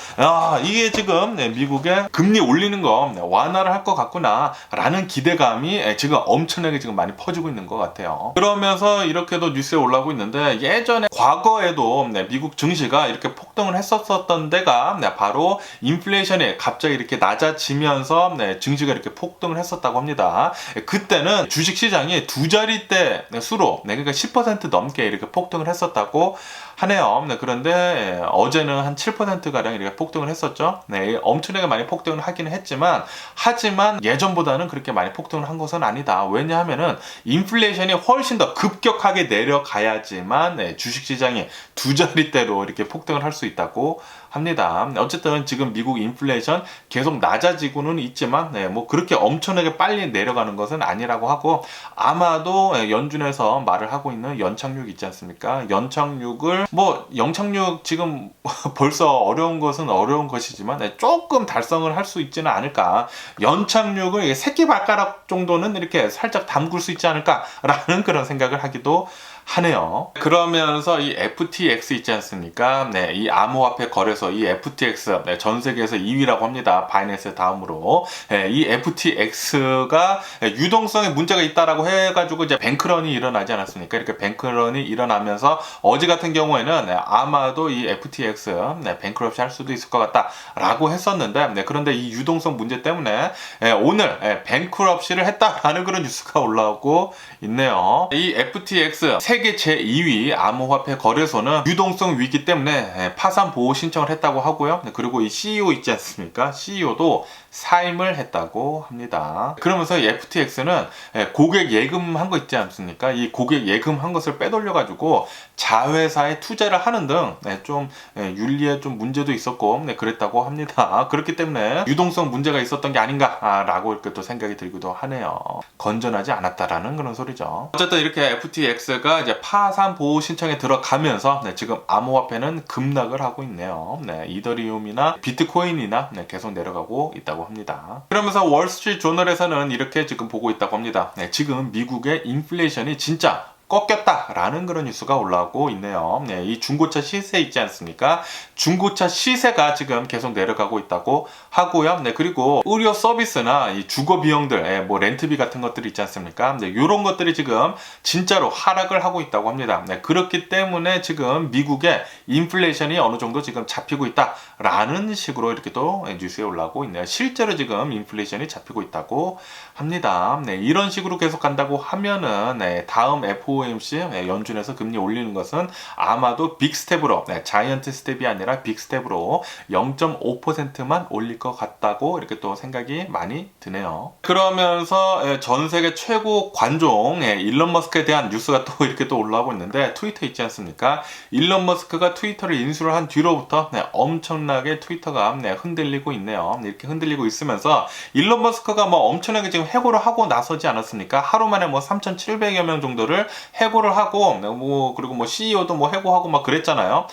Speaker 1: 이게 지금 미국의 금리 올리는 거 완화를 할 것 같구나 라는 기대감이 지금 엄청나게 지금 많이 퍼지고 있는 것 같아요. 그러면서 이렇게도 뉴스에 올라오고 있는데, 예전에 과거에도 미국 증시가 이렇게 폭등을 했었던 데가 바로 인플레이션이 갑자기 이렇게 낮아지면서 증시가 이렇게 폭등을 했었다고 합니다. 그때는 주식시장이 두 자릿대 수로, 그러니까 10% 넘게 이렇게 폭등을 했었다고 하네요. 그런데 어제는 한 7%가량 이렇게 폭등을 했었죠. 엄청나게 많이 폭등을 하기는 하지만 예전보다는 그렇게 많이 폭등을 한 것은 아니다. 왜냐하면은 인플레이션이 훨씬 더 급격하게 내려가야지만 주식시장이 두 자릿대로 이렇게 폭등을 할 수 있다고 합니다. 어쨌든 지금 미국 인플레이션 계속 낮아지고는 있지만 뭐 그렇게 엄청나게 빨리 내려가는 것은 아니라고 하고, 아마도 연준에서 말을 하고 있는 연착륙 있지 않습니까? 연착륙을 영착륙 지금 벌써 어려운 것은 어려운 것이지만 조금 달성을 할 수 있지는 않을까. 연착륙을 새끼발가락 정도는 이렇게 살짝 담글 수 있지 않을까라는 그런 생각을 하기도 하네요. 그러면서 이 FTX 있지 않습니까? 이 암호화폐 거래소, 이 FTX 전 세계에서 2위라고 합니다. 바이낸스 다음으로. 이 FTX가 유동성에 문제가 있다라고 해가지고 이제 뱅크런이 일어나지 않았습니까? 이렇게 뱅크런이 일어나면서 어제 같은 경우에는 아마도 이 FTX 뱅크럽시 할 수도 있을 것 같다라고 했었는데, 그런데 이 유동성 문제 때문에 오늘 뱅크럽시를 했다라는 그런 뉴스가 올라오고 있네요. 이 FTX 세계 제2위 암호화폐 거래소는 유동성 위기 때문에 파산 보호 신청을 했다고 하고요. 그리고 이 CEO 있지 않습니까? CEO도 사임을 했다고 합니다. 그러면서 이 FTX는 고객 예금한 거 있지 않습니까? 이 고객 예금한 것을 빼돌려가지고 자회사에 투자를 하는 등 좀 윤리에 좀 문제도 있었고 그랬다고 합니다. 그렇기 때문에 유동성 문제가 있었던 게 아닌가라고 이렇게 또 생각이 들기도 하네요. 건전하지 않았다라는 그런 소리죠. 어쨌든 이렇게 FTX가 이제 파산 보호 신청에 들어가면서 지금 암호화폐는 급락을 하고 있네요. 이더리움이나 비트코인이나 계속 내려가고 있다고 합니다. 그러면서 월스트리트 조널에서는 이렇게 지금 보고 있다고 합니다. 지금 미국의 인플레이션이 진짜 꺾였다라는 그런 뉴스가 올라오고 있네요. 이 중고차 시세 있지 않습니까? 중고차 시세가 지금 계속 내려가고 있다고 하고요. 그리고 의료 서비스나 이 주거 비용들, 뭐 렌트비 같은 것들이 있지 않습니까? 이런 것들이 지금 진짜로 하락을 하고 있다고 합니다. 그렇기 때문에 지금 미국의 인플레이션이 어느 정도 지금 잡히고 있다라는 식으로 이렇게 또 뉴스에 올라오고 있네요. 실제로 지금 인플레이션이 잡히고 있다고 합니다. 이런 식으로 계속 간다고 하면은 다음 FOMC 연준에서 금리 올리는 것은 아마도 빅스텝으로, 자이언트 스텝이 아니라 빅스텝으로 0.5%만 올릴 것 같다고 이렇게 또 생각이 많이 드네요. 그러면서 전 세계 최고 관종 일론 머스크에 대한 뉴스가 또 이렇게 또 올라오고 있는데, 트위터 있지 않습니까? 일론 머스크가 트위터를 인수를 한 뒤로부터 엄청나게 트위터가 흔들리고 있네요. 이렇게 흔들리고 있으면서 일론 머스크가 뭐 엄청나게 지금 해고를 하고 나서지 않았습니까? 하루 만에 뭐 3,700여 명 정도를 해고를 하고, 그리고 CEO도 해고하고 막 그랬잖아요.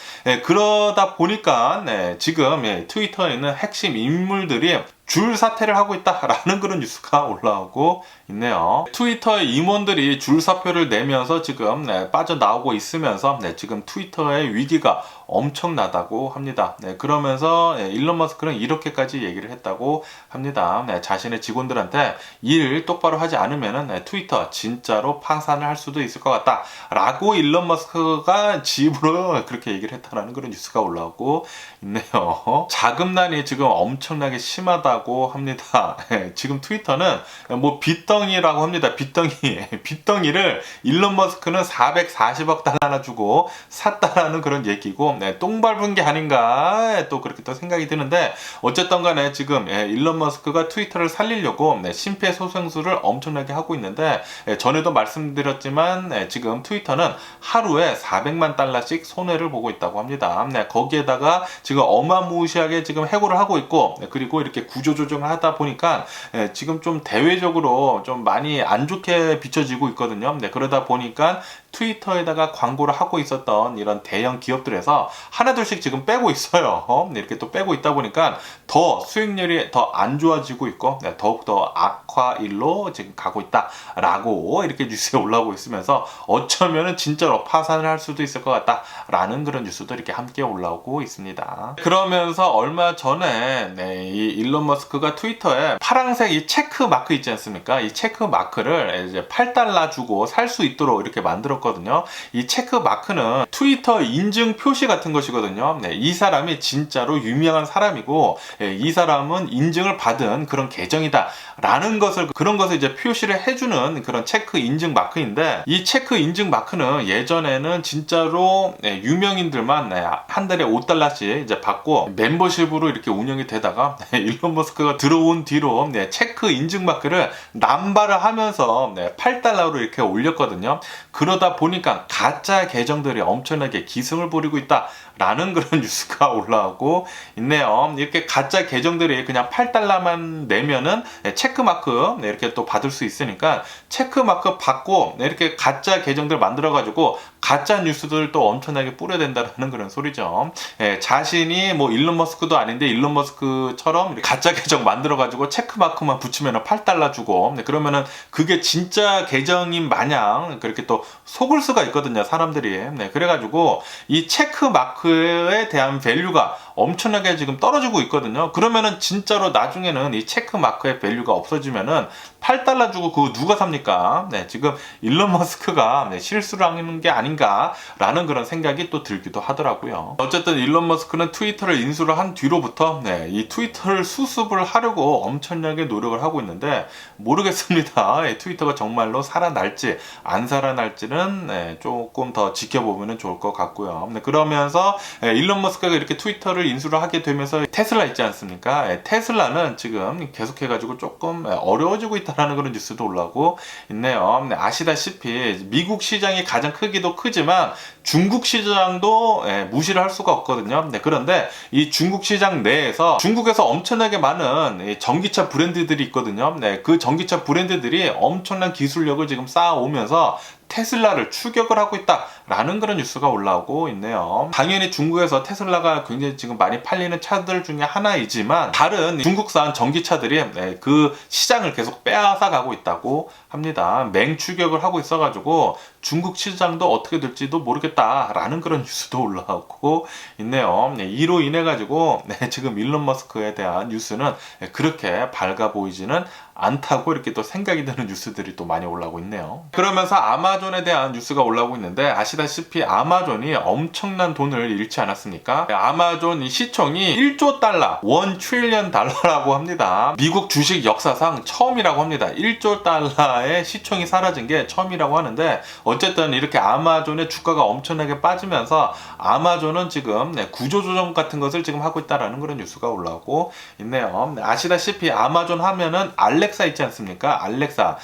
Speaker 1: 그러다 보니까 지금 트위터에 있는 핵심 인물들이 줄 사퇴를 하고 있다라는 그런 뉴스가 올라오고 있네요. 트위터의 임원들이 줄 사표를 내면서 지금 빠져나오고 있으면서 지금 트위터의 위기가 엄청나다고 합니다. 그러면서 일론 머스크는 이렇게까지 얘기를 했다고 합니다. 자신의 직원들한테 일 똑바로 하지 않으면 트위터 진짜로 파산을 할 수도 있을 것 같다 라고 일론 머스크가 지입으로 그렇게 얘기를 했다라는 그런 뉴스가 올라오고 있네요. 자금난이 지금 엄청나게 심하다고 합니다. 지금 트위터는 뭐 빚덩이라고 합니다. 빚덩이를 일론 머스크는 440억 달러나 주고 샀다라는 그런 얘기고, 똥 밟은 게 아닌가 또 그렇게 또 생각이 드는데, 어쨌든 간에 지금 일론 머스크가 트위터를 살리려고 심폐소생술을 엄청나게 하고 있는데, 전에도 말씀드렸지만 지금 트위터는 하루에 400만 달러씩 손해를 보고 있다고 합니다. 거기에다가 지금 어마무시하게 지금 해고를 하고 있고, 그리고 이렇게 구조조정을 하다 보니까 지금 좀 대외적으로 좀 많이 안 좋게 비춰지고 있거든요. 그러다 보니까 트위터에다가 광고를 하고 있었던 이런 대형 기업들에서 하나둘씩 지금 빼고 있어요. 이렇게 또 빼고 있다 보니까 더 수익률이 더 안 좋아지고 있고 더욱더 악화일로 지금 가고 있다라고 이렇게 뉴스에 올라오고 있으면서 어쩌면은 진짜로 파산을 할 수도 있을 것 같다라는 그런 뉴스도 이렇게 함께 올라오고 있습니다. 그러면서 얼마 전에 이 일론 머스크가 트위터에 파란색 이 체크 마크 있지 않습니까? 이 체크 마크를 이제 8달러 주고 살 수 있도록 이렇게 만들었거든요. 이 체크 마크는 트위터 인증 표시 같은 것이거든요. 이 사람이 진짜로 유명한 사람이고 이 사람은 인증을 받은 그런 계정이다 라는 것을 그런 것을 이제 표시를 해주는 그런 체크 인증 마크인데, 이 체크 인증 마크는 예전에는 진짜로 유명인들만 한 달에 $5씩 이제 받고 멤버십으로 이렇게 운영이 되다가 일론 머스크가 들어온 뒤로 체크 인증 마크를 남발을 하면서 $8로 이렇게 올렸거든요. 그러다 보니까 가짜 계정들이 엄청나게 기승을 부리고 있다라는 그런 뉴스가 올라오고 있네요. 이렇게 가짜 계정들이 그냥 $8만 내면은 체크마크 이렇게 또 받을 수 있으니까 체크마크 받고 이렇게 가짜 계정들 만들어가지고 가짜 뉴스들 또 엄청나게 뿌려댄다라는 그런 소리죠. 자신이 뭐 일론 머스크도 아닌데 일론 머스크처럼 가짜 계정 만들어가지고 체크마크만 붙이면 $8 주고 그러면은 그게 진짜 계정인 마냥 그렇게 또 속을 수가 있거든요, 사람들이. 그래가지고 이 체크마크에 대한 밸류가 엄청나게 지금 떨어지고 있거든요. 그러면은 진짜로 나중에는 이 체크마크의 밸류가 없어지면은 $8 주고 그거 누가 삽니까? 지금 일론 머스크가 실수를 하는 게 아닌가라는 그런 생각이 또 들기도 하더라고요. 어쨌든 일론 머스크는 트위터를 인수를 한 뒤로부터 이 트위터를 수습을 하려고 엄청나게 노력을 하고 있는데 모르겠습니다. 트위터가 정말로 살아날지 안 살아날지는 조금 더 지켜보면 좋을 것 같고요. 그러면서 일론 머스크가 이렇게 트위터를 인수를 하게 되면서 테슬라 있지 않습니까? 테슬라는 지금 계속해가지고 조금 어려워지고 있다는 그런 뉴스도 올라오고 있네요. 아시다시피 미국 시장이 가장 크기도 크지만 중국 시장도 무시를 할 수가 없거든요. 그런데 이 중국 시장 내에서 중국에서 엄청나게 많은 전기차 브랜드들이 있거든요. 그 전기차 브랜드들이 엄청난 기술력을 지금 쌓아오면서 테슬라를 추격을 하고 있다라는 그런 뉴스가 올라오고 있네요. 당연히 중국에서 테슬라가 굉장히 지금 많이 팔리는 차들 중에 하나이지만 다른 중국산 전기차들이 그 시장을 계속 빼앗아 가고 있다고 합니다. 맹추격을 하고 있어가지고 중국 시장도 어떻게 될지도 모르겠다라는 그런 뉴스도 올라오고 있네요. 이로 인해 가지고 지금 일론 머스크에 대한 뉴스는 그렇게 밝아 보이지는 않다고 이렇게 또 생각이 드는 뉴스들이 또 많이 올라오고 있네요. 그러면서 아마존에 대한 뉴스가 올라오고 있는데 아시다시피 아마존이 엄청난 돈을 잃지 않았습니까? 아마존 시총이 1조 달러, 1 트릴리언 달러라고 합니다. 미국 주식 역사상 처음이라고 합니다. 1조 달러의 시총이 사라진 게 처음이라고 하는데 어쨌든 이렇게 아마존의 주가가 엄청나게 빠지면서 아마존은 지금 구조조정 같은 것을 지금 하고 있다라는 그런 뉴스가 올라오고 있네요. 아시다시피 아마존 하면은 알렉사 있지 않습니까? 알렉사,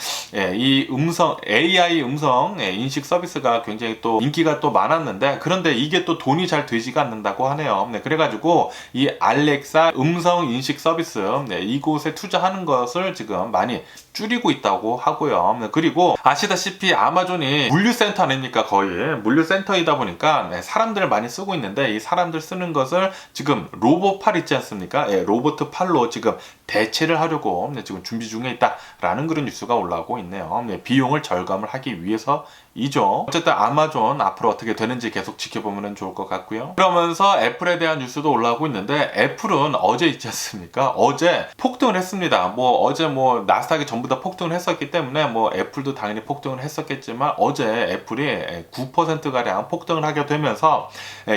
Speaker 1: 이 음성 AI 음성 인식 서비스가 굉장히 또 인기가 또 많았는데 그런데 이게 또 돈이 잘 되지가 않는다고 하네요. 그래가지고 이 알렉사 음성 인식 서비스 이곳에 투자하는 것을 지금 많이 줄이고 있다고 하고요. 그리고 아시다시피 아마존이 물류센터 아닙니까? 거의 물류센터이다 보니까 사람들을 많이 쓰고 있는데 이 사람들 쓰는 것을 지금 로봇팔 있지 않습니까? 로봇 팔로 지금 대체를 하려고 지금 준비 중에 있다라는 그런 뉴스가 올라오고 있네요. 비용을 절감을 하기 위해서이죠. 어쨌든 아마존 앞으로 어떻게 되는지 계속 지켜보면 좋을 것 같고요. 그러면서 애플에 대한 뉴스도 올라오고 있는데 애플은 어제 있지 않습니까? 어제 폭등을 했습니다. 어제 나스닥이 전부 다 폭등을 했었기 때문에 애플도 당연히 폭등을 했었겠지만 어제 애플이 9%가량 폭등을 하게 되면서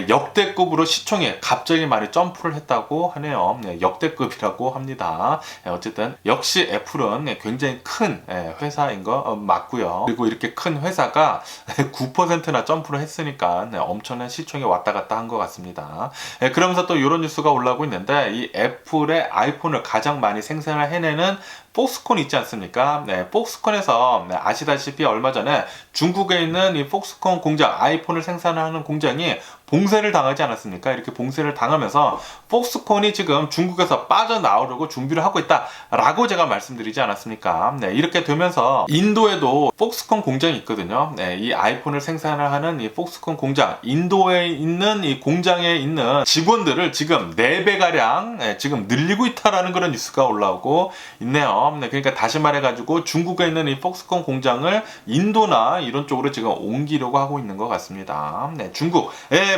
Speaker 1: 역대급으로 시총이 갑자기 많이 점프를 했다고 하네요. 역대급이라고 합니다. 어쨌든 역시 애플은 굉장히 큰 회사인 거 맞고요. 그리고 이렇게 큰 회사가 9%나 점프를 했으니까 엄청난 시총이 왔다 갔다 한 것 같습니다. 그러면서 또 이런 뉴스가 올라오고 있는데 이 애플의 아이폰을 가장 많이 생산을 해내는 폭스콘 있지 않습니까? 네, 폭스콘에서 아시다시피 얼마 전에 중국에 있는 이 폭스콘 공장, 아이폰을 생산하는 공장이 봉쇄를 당하지 않았습니까? 이렇게 봉쇄를 당하면서 폭스콘이 지금 중국에서 빠져나오려고 준비를 하고 있다라고 제가 말씀드리지 않았습니까? 네, 이렇게 되면서 인도에도 폭스콘 공장이 있거든요. 네, 이 아이폰을 생산을 하는 이 폭스콘 공장, 인도에 있는 이 공장에 있는 직원들을 지금 4배가량 지금 늘리고 있다라는 그런 뉴스가 올라오고 있네요. 네, 그러니까 다시 말해가지고 중국에 있는 이 폭스콘 공장을 인도나 이런 쪽으로 지금 옮기려고 하고 있는 것 같습니다. 네, 중국,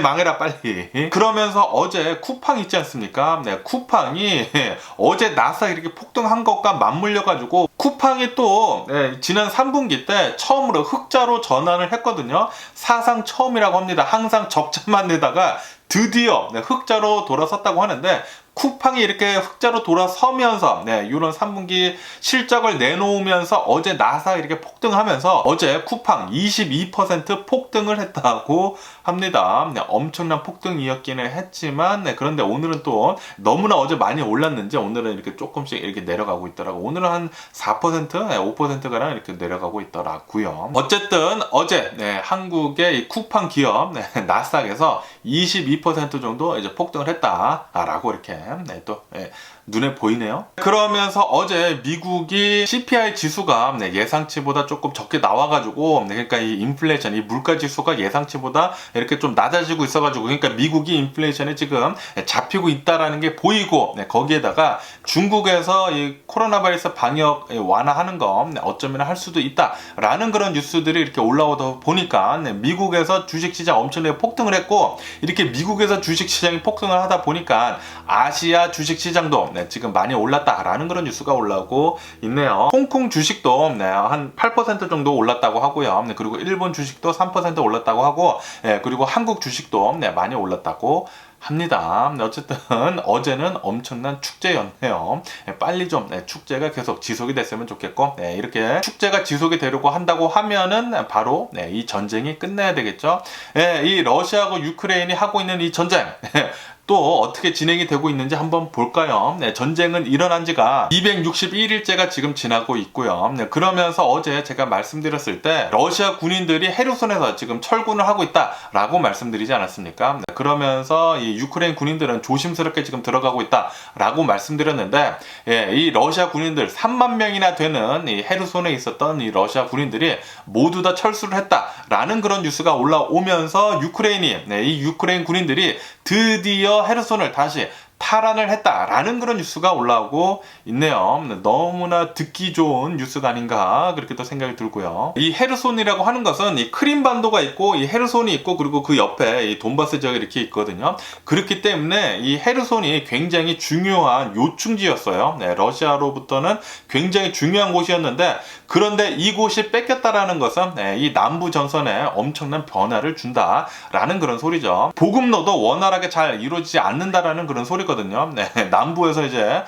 Speaker 1: 망해라 빨리. 그러면서 어제 쿠팡 있지 않습니까? 네, 쿠팡이 어제 나스닥 이렇게 폭등한 것과 맞물려 가지고 쿠팡이 또 지난 3분기 때 처음으로 흑자로 전환을 했거든요. 사상 처음이라고 합니다. 항상 적자만 내다가 드디어 흑자로 돌아섰다고 하는데, 쿠팡이 이렇게 흑자로 돌아서면서 이런 3분기 실적을 내놓으면서 어제 나스닥 이렇게 폭등하면서 어제 쿠팡 22% 폭등을 했다고 합니다. 엄청난 폭등이었기는 했지만 그런데 오늘은 또 너무나 어제 많이 올랐는지 오늘은 이렇게 조금씩 이렇게 내려가고 있더라고. 오늘은 한 4%, 5%가량 이렇게 내려가고 있더라고요. 어쨌든 어제 한국의 이 쿠팡 기업 나스닥에서 22% 정도 이제 폭등을 했다라고 이렇게 눈에 보이네요. 그러면서 어제 미국이 CPI 지수가 예상치보다 조금 적게 나와가지고, 그러니까 이 인플레이션, 이 물가 지수가 예상치보다 이렇게 좀 낮아지고 있어가지고, 그러니까 미국이 인플레이션이 지금 잡히고 있다라는 게 보이고, 거기에다가 중국에서 이 코로나 바이러스 방역 완화하는 거 어쩌면 할 수도 있다라는 그런 뉴스들이 이렇게 올라오다 보니까 미국에서 주식시장 엄청나게 폭등을 했고, 이렇게 미국에서 주식시장이 폭등을 하다 보니까 아시아 주식시장도 지금 많이 올랐다라는 그런 뉴스가 올라오고 있네요. 홍콩 주식도 한 8% 정도 올랐다고 하고요. 그리고 일본 주식도 3% 올랐다고 하고, 그리고 한국 주식도 많이 올랐다고 합니다. 어쨌든 어제는 엄청난 축제였네요. 빨리 좀 축제가 계속 지속이 됐으면 좋겠고, 이렇게 축제가 지속이 되려고 한다고 하면은 바로 이 전쟁이 끝나야 되겠죠. 이 러시아하고 유크레인이 하고 있는 이 전쟁 또 어떻게 진행이 되고 있는지 한번 볼까요? 전쟁은 일어난 지가 261일째가 지금 지나고 있고요. 그러면서 어제 제가 말씀드렸을 때 러시아 군인들이 헤르손에서 지금 철군을 하고 있다라고 말씀드리지 않았습니까? 그러면서 이 유크레인 군인들은 조심스럽게 지금 들어가고 있다라고 말씀드렸는데, 이 러시아 군인들 3만 명이나 되는 이 헤르손에 있었던 이 러시아 군인들이 모두 다 철수를 했다라는 그런 뉴스가 올라오면서 이 유크레인 군인들이 드디어 헤르손을 다시 탈환을 했다라는 그런 뉴스가 올라오고 있네요. 너무나 듣기 좋은 뉴스가 아닌가 그렇게 또 생각이 들고요. 이 헤르손이라고 하는 것은 이 크림반도가 있고 이 헤르손이 있고 그리고 그 옆에 이 돈바스 지역이 이렇게 있거든요. 그렇기 때문에 이 헤르손이 굉장히 중요한 요충지였어요. 러시아로부터는 굉장히 중요한 곳이었는데, 그런데 이곳이 뺏겼다라는 것은 이 남부 전선에 엄청난 변화를 준다라는 그런 소리죠. 보급로도 원활하게 잘 이루어지지 않는다라는 그런 소리거든요. 남부에서 이제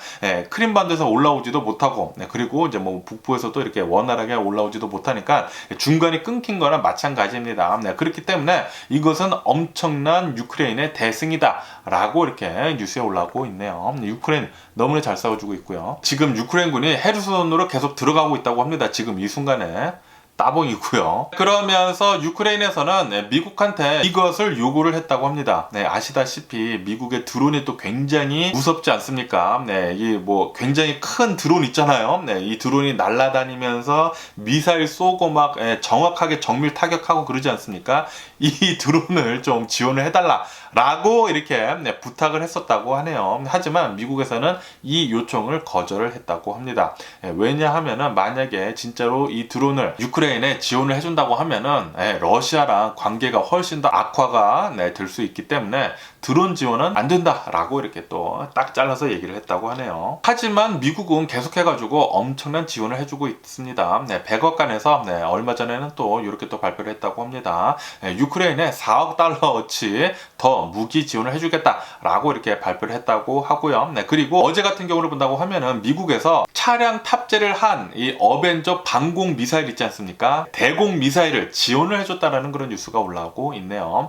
Speaker 1: 크림반도에서 올라오지도 못하고, 그리고 이제 뭐 북부에서도 이렇게 원활하게 올라오지도 못하니까 중간이 끊긴 거나 마찬가지입니다. 그렇기 때문에 이것은 엄청난 유크레인의 대승이다라고 이렇게 뉴스에 올라오고 있네요. 유크레인 너무나 잘 싸워주고 있고요. 지금 유크레인군이 헤르손으로 계속 들어가고 있다고 합니다. 지금 이 순간에. 따봉이고요. 그러면서 유크레인에서는 미국한테 이것을 요구를 했다고 합니다. 아시다시피 미국의 드론이 또 굉장히 무섭지 않습니까? 이 뭐 굉장히 큰 드론 있잖아요. 이 드론이 날아다니면서 미사일 쏘고 막 정확하게 정밀 타격하고 그러지 않습니까? 이 드론을 좀 지원을 해달라라고 이렇게 부탁을 했었다고 하네요. 하지만 미국에서는 이 요청을 거절을 했다고 합니다. 왜냐하면은 만약에 진짜로 이 드론을 유크레인에 지원을 해준다고 하면은 러시아랑 관계가 훨씬 더 악화가 될 수 있기 때문에 드론 지원은 안 된다라고 이렇게 또 딱 잘라서 얘기를 했다고 하네요. 하지만 미국은 계속해가지고 엄청난 지원을 해주고 있습니다. 백악관에서 얼마 전에는 또 이렇게 또 발표를 했다고 합니다. 유크레인에 4억 달러어치 더 무기 지원을 해주겠다라고 이렇게 발표를 했다고 하고요. 네, 그리고 어제 같은 경우를 본다고 하면은 미국에서 차량 탑재를 한 이 어벤져 방공 미사일 있지 않습니까? 대공 미사일을 지원을 해줬다라는 그런 뉴스가 올라오고 있네요.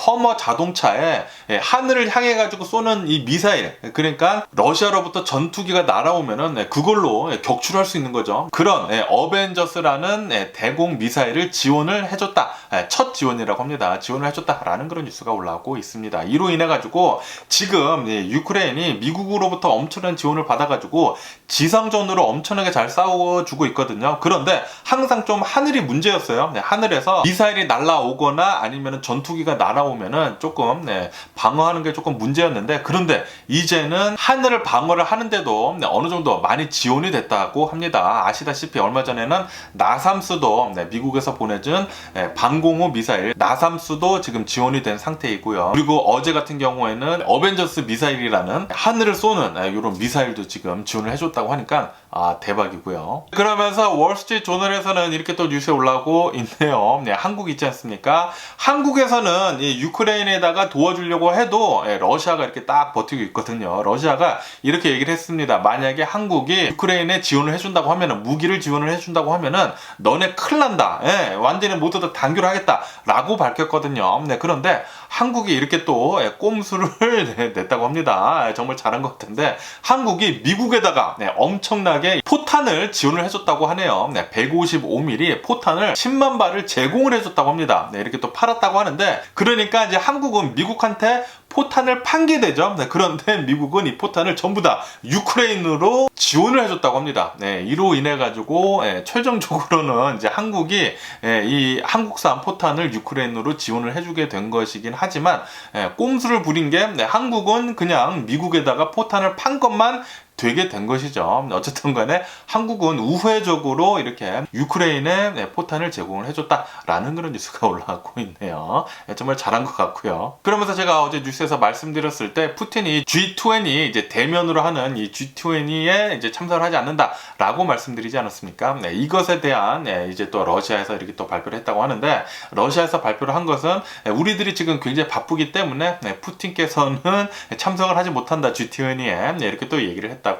Speaker 1: 허머 자동차에 하늘을 향해 가지고 쏘는 이 미사일, 그러니까 러시아로부터 전투기가 날아오면은 그걸로 격추할 수 있는 거죠. 그런 어벤져스라는 대공 미사일을 지원을 해줬다. 첫 지원이라고 합니다. 지원을 해줬다라는 그런 뉴스가 올라오고 있습니다. 이로 인해 가지고 지금 유크레인이 미국으로부터 엄청난 지원을 받아가지고 지상전으로 엄청나게 잘 싸워주고 있거든요. 그런데 항상 좀 하늘이 문제였어요. 하늘에서 미사일이 날아오거나 아니면 전투기가 날아오면은 조금 방어하는 게 조금 문제였는데, 그런데 이제는 하늘을 방어를 하는데도 어느 정도 많이 지원이 됐다고 합니다. 아시다시피 얼마 전에는 나삼스도 미국에서 보내준 방공호 미사일 나삼스도 지금 지원이 된 상태이고요. 그리고 어제 같은 경우에는 어벤져스 미사일이라는 하늘을 쏘는 이런 미사일도 지금 지원을 해줬다고 하니까 대박이고요. 그러면서 월스트리트 조널에서는 이렇게 또 뉴스에 올라오고 있네요. 한국 있지 않습니까? 한국에서는 이 유크레인에다가 도와주려고 해도 러시아가 이렇게 딱 버티고 있거든요. 러시아가 이렇게 얘기를 했습니다. 만약에 한국이 유크레인에 지원을 해준다고 하면은, 무기를 지원을 해준다고 하면은 너네 큰일 난다. 완전히 모두 다 단결 하겠다 라고 밝혔거든요. 그런데 한국이 이렇게 또 꼼수를 냈다고 합니다. 정말 잘한 것 같은데, 한국이 미국에다가 엄청나게 포탄을 지원을 해줬다고 하네요. 155mm 포탄을 10만 발을 제공을 해줬다고 합니다. 이렇게 또 팔았다고 하는데, 그러니까 이제 한국은 미국한테 포탄을 판게 되죠. 그런데 미국은 이 포탄을 전부 다 유크레인으로 지원을 해줬다고 합니다. 이로 인해 가지고 최종적으로는 이제 한국이 이 한국산 포탄을 유크레인으로 지원을 해주게 된 것이긴 하지만, 꼼수를 부린 게 한국은 그냥 미국에다가 포탄을 판 것만 되게 된 것이죠. 어쨌든 간에 한국은 우회적으로 이렇게 유크레인에 포탄을 제공을 해줬다라는 그런 뉴스가 올라오고 있네요. 정말 잘한 것 같고요. 그러면서 제가 어제 뉴스에서 말씀드렸을 때 푸틴이 G20 이제 대면으로 하는 이 G20에 이제 참석을 하지 않는다라고 말씀드리지 않았습니까? 이것에 대한 이제 또 러시아에서 이렇게 또 발표를 했다고 하는데, 러시아에서 발표를 한 것은 우리들이 지금 굉장히 바쁘기 때문에 푸틴께서는 참석을 하지 못한다, G20에 이렇게 또 얘기를 했다고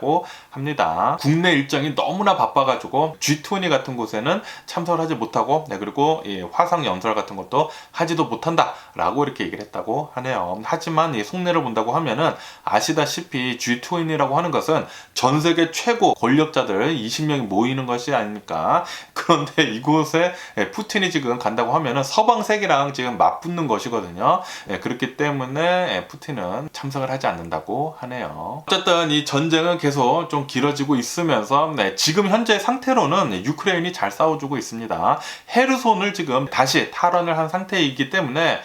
Speaker 1: 합니다. 국내 일정이 너무나 바빠가지고 G20 같은 곳에는 참석을 하지 못하고, 그리고 이 화상 연설 같은 것도 하지도 못한다라고 이렇게 얘기를 했다고 하네요. 하지만 이 속내를 본다고 하면은 아시다시피 G20이라고 하는 것은 전 세계 최고 권력자들 20명이 모이는 것이 아닙니까? 그런데 이곳에 푸틴이 지금 간다고 하면은 서방 세계랑 지금 맞붙는 것이거든요. 그렇기 때문에 푸틴은 참석을 하지 않는다고 하네요. 어쨌든 이 전쟁은 계속 좀 길어지고 있으면서 지금 현재 상태로는 유크레인이 잘 싸워주고 있습니다. 헤르손을 지금 다시 탈환을 한 상태이기 때문에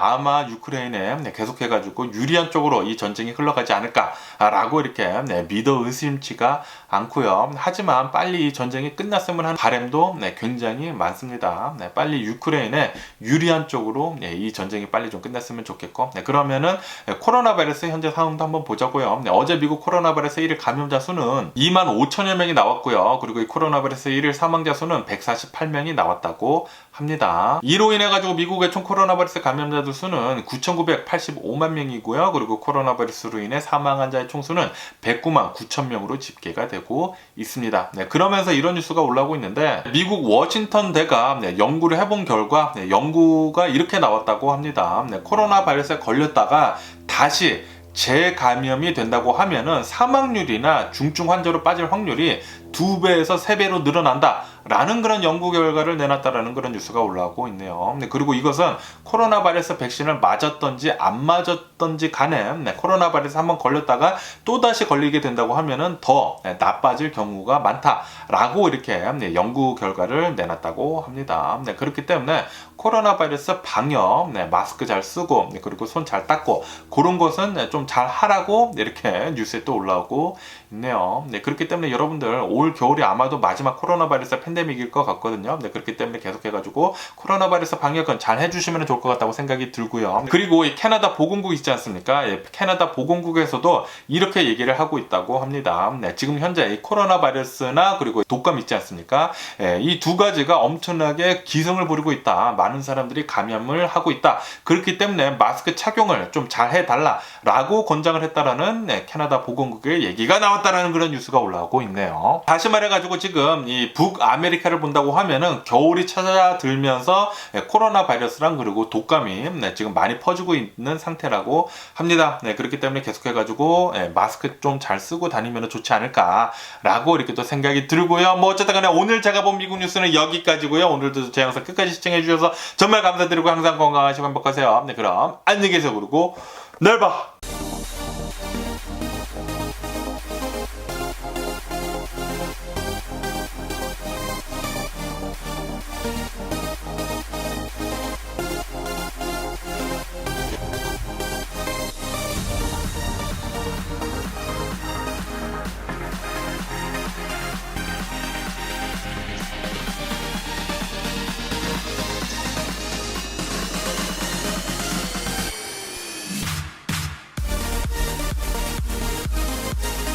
Speaker 1: 아마 유크레인에 계속해가지고 유리한 쪽으로 이 전쟁이 흘러가지 않을까라고 이렇게 믿어 의심치가 않고요. 하지만 빨리 이 전쟁이 끝났으면 하는 바람도 굉장히 많습니다. 빨리 유크레인에 유리한 쪽으로 이 전쟁이 빨리 좀 끝났으면 좋겠고, 그러면은 코로나 바이러스 현재 상황도 한번 보자고요. 어제 미국 코로나 바이러스 1일 감염자 수는 2만 5천여 명이 나왔고요. 그리고 이 코로나 바이러스 1일 사망자 수는 148명이 나왔다고 합니다. 이로 인해 가지고 미국의 총 코로나 바이러스 감염자들 수는 9,985만 명이고요. 그리고 코로나 바이러스로 인해 사망한 자의 총수는 109만 9천 명으로 집계가 되고 있습니다. 그러면서 이런 뉴스가 올라오고 있는데, 미국 워싱턴대가 연구를 해본 결과 연구가 이렇게 나왔다고 합니다. 코로나 바이러스에 걸렸다가 다시 재감염이 된다고 하면은 사망률이나 중증 환자로 빠질 확률이 2배에서 3배로 늘어난다 라는 그런 연구 결과를 내놨다라는 그런 뉴스가 올라오고 있네요. 그리고 이것은 코로나 바이러스 백신을 맞았던지 안 맞았던지 간에 코로나 바이러스 한번 걸렸다가 또다시 걸리게 된다고 하면은 더 나빠질 경우가 많다라고 이렇게 연구 결과를 내놨다고 합니다. 그렇기 때문에 코로나 바이러스 방역, 마스크 잘 쓰고, 그리고 손 잘 닦고, 그런 것은 좀 잘 하라고 이렇게 뉴스에 또 올라오고 있네요. 그렇기 때문에 여러분들 올 겨울이 아마도 마지막 코로나 바이러스 팬데믹 팬데믹일 것 같거든요. 네, 그렇기 때문에 계속해가지고 코로나 바이러스 방역은 잘 해주시면 좋을 것 같다고 생각이 들고요. 그리고 이 캐나다 보건국 있지 않습니까? 예, 캐나다 보건국에서도 이렇게 얘기를 하고 있다고 합니다. 네, 지금 현재 이 코로나 바이러스나 그리고 독감 있지 않습니까? 예, 이 두 가지가 엄청나게 기승을 부리고 있다. 많은 사람들이 감염을 하고 있다. 그렇기 때문에 마스크 착용을 좀 잘 해달라라고 권장을 했다라는 네, 캐나다 보건국의 얘기가 나왔다라는 그런 뉴스가 올라오고 있네요. 다시 말해가지고 지금 이 북아메리카를 본다고 하면은 겨울이 찾아들면서 코로나 바이러스랑 그리고 독감이 네, 지금 많이 퍼지고 있는 상태라고 합니다. 네, 그렇기 때문에 계속해가지고 마스크 좀 잘 쓰고 다니면 좋지 않을까라고 이렇게 또 생각이 들고요. 뭐 어쨌든 간에 오늘 제가 본 미국 뉴스는 여기까지고요. 오늘도 제 영상 끝까지 시청해주셔서 정말 감사드리고 항상 건강하시고 행복하세요. 네, 그럼 안녕히 계세요. 그리고 내일 봐.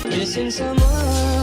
Speaker 2: Missing someone